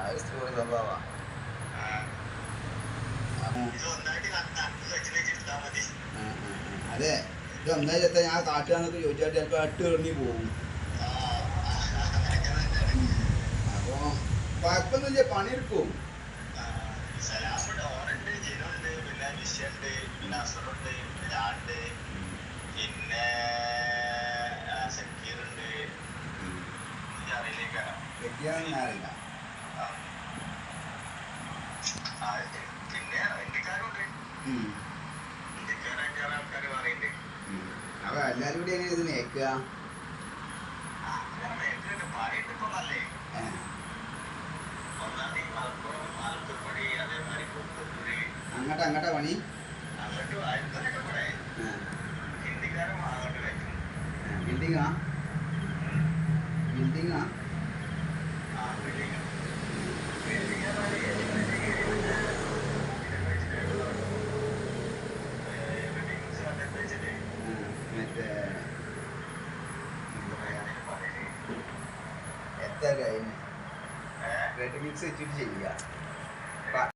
അത് സ്റ്റോറി സംഭവമാണ്. അതെ, ഇത് ഒന്നേ ചെത്ത ഞാൻ കാട്ടുകാന്നൊക്കെ ചോദിച്ചാൽ ചിലപ്പോൾ അട്ട് എറിഞ്ഞു പോകും. അപ്പോൾ കുഴപ്പമൊന്നുമില്ല, പണിയെടുക്കും. അറിയില്ല. അപ്പൊ എല്ലാരും കൂടി എങ്ങനെ ഇത് നേക്കുക? അങ്ങട്ടാ പണി ബിൽഡിങ്ങാ ബിൽഡിങ്ങാ മറ്റേ എത്ര കഴിഞ്ഞ് റെഡി മിക്സ് വെച്ചിട്ട് ചെയ്യുക.